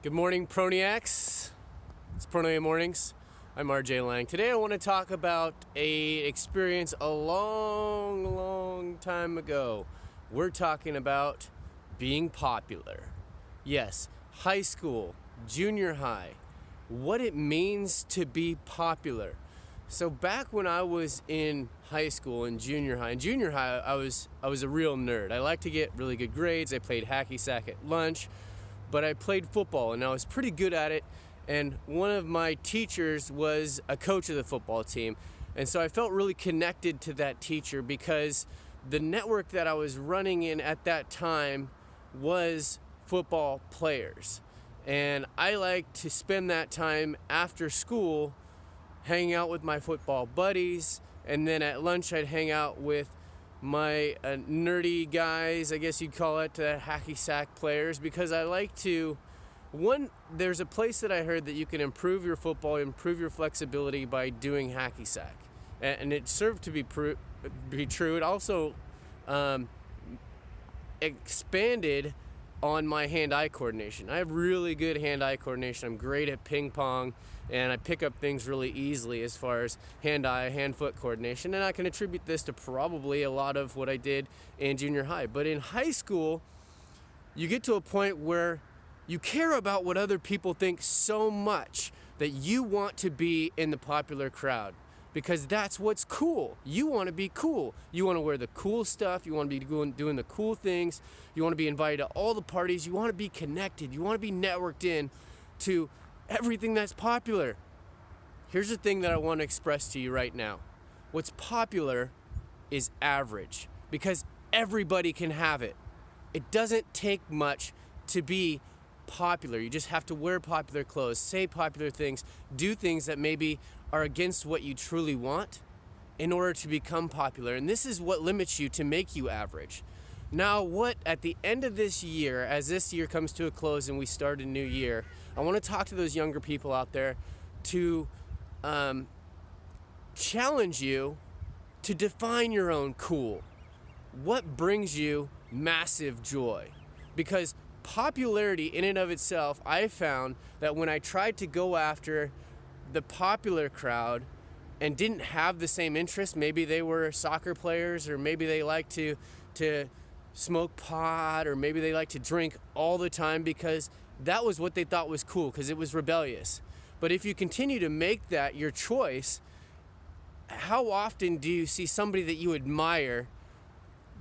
Good morning, Proniacs. It's Pronoia Mornings. I'm RJ Lang. Today I want to talk about an experience a long time ago. We're talking about being popular. Yes, high school, junior high, what it means to be popular. So back when I was in high school and junior high, I was a real nerd. I liked to get really good grades. I played hacky sack at lunch. But I played football and I was pretty good at it, and one of my teachers was a coach of the football team, and so I felt really connected to that teacher because the network that I was running in at that time was football players, and I liked to spend that time after school hanging out with my football buddies, and then at lunch I'd hang out with my nerdy guys, I guess you'd call it, hacky sack players, because I like to, there's a place that I heard that you can improve your football, improve your flexibility by doing hacky sack, and it served to be true. It also expanded on my hand-eye coordination. I have really good hand-eye coordination. I'm great at ping pong, and I pick up things really easily as far as hand-eye, hand-foot coordination, and I can attribute this to probably a lot of what I did in junior high. But in high school, you get to a point where you care about what other people think so much that you want to be in the popular crowd, because that's what's cool. You want to be cool. You want to wear the cool stuff. You want to be doing the cool things. You want to be invited to all the parties. You want to be connected. You want to be networked in to everything that's popular. Here's the thing that I want to express to you right now. What's popular is average, because everybody can have it. It doesn't take much to be popular. You just have to wear popular clothes, say popular things, do things that maybe are against what you truly want in order to become popular. And this is what limits you to make you average. Now, what at the end of this year, as this year comes to a close and we start a new year, I want to talk to those younger people out there to challenge you to define your own cool. What brings you massive joy? Because popularity in and of itself, I found that when I tried to go after the popular crowd and didn't have the same interest, maybe they were soccer players, or maybe they like to smoke pot, or maybe they like to drink all the time because that was what they thought was cool because it was rebellious. But if you continue to make that your choice, how often do you see somebody that you admire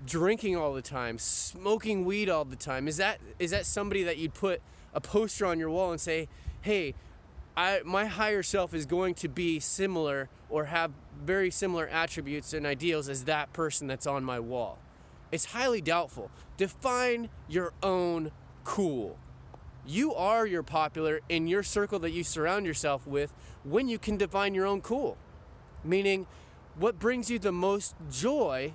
drinking all the time, smoking weed all the time? Is that somebody that you'd put a poster on your wall and say, hey, my higher self is going to be similar or have very similar attributes and ideals as that person that's on my wall? It's highly doubtful. Define your own cool. You are your popular in your circle that you surround yourself with when you can define your own cool. Meaning, what brings you the most joy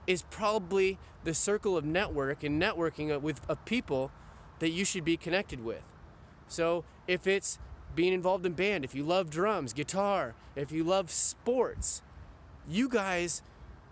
is probably the circle of networking of people that you should be connected with. So if it's being involved in band, if you love drums, guitar, if you love sports, you guys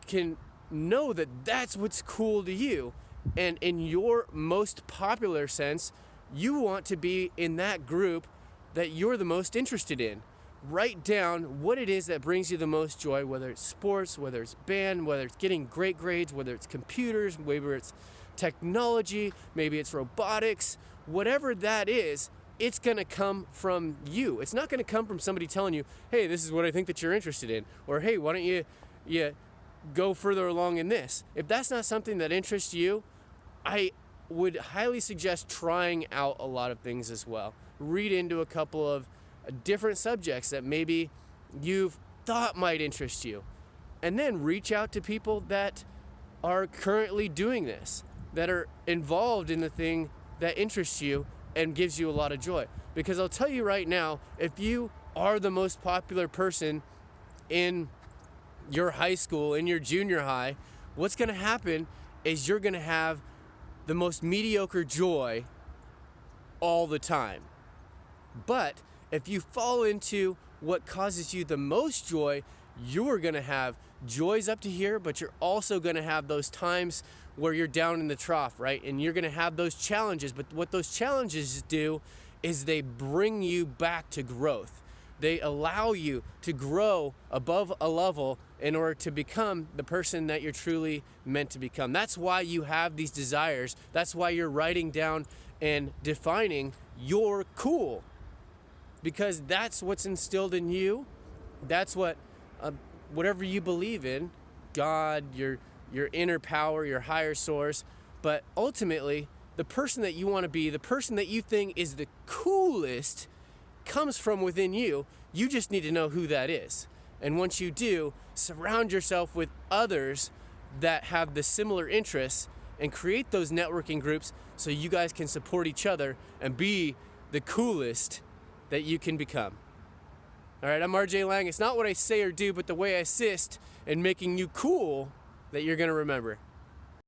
can know that that's what's cool to you. And in your most popular sense, you want to be in that group that you're the most interested in. Write down what it is that brings you the most joy, whether it's sports, whether it's band, whether it's getting great grades, whether it's computers, whether it's technology, maybe it's robotics, whatever that is. It's going to come from you. It's not going to come from somebody telling you, hey, this is what I think that you're interested in, or hey, why don't you go further along in this. If that's not something that interests you, I would highly suggest trying out a lot of things as well. Read into a couple of different subjects that maybe you've thought might interest you, and then reach out to people that are currently doing this, that are involved in the thing that interests you and gives you a lot of joy. Because I'll tell you right now, if you are the most popular person in your high school, in your junior high, what's going to happen is you're going to have the most mediocre joy all the time. But if you fall into what causes you the most joy, you're going to have joys up to here, but you're also going to have those times where you're down in the trough, right? And you're going to have those challenges. But what those challenges do is they bring you back to growth. They allow you to grow above a level in order to become the person that you're truly meant to become. That's why you have these desires. That's why you're writing down and defining your cool, because that's what's instilled in you. That's what whatever you believe in, God, your inner power, your higher source. But ultimately, the person that you want to be, the person that you think is the coolest, comes from within you. You just need to know who that is. And once you do, surround yourself with others that have the similar interests and create those networking groups so you guys can support each other and be the coolest that you can become. All right, I'm RJ Lang. It's not what I say or do, but the way I assist in making you cool that you're going to remember.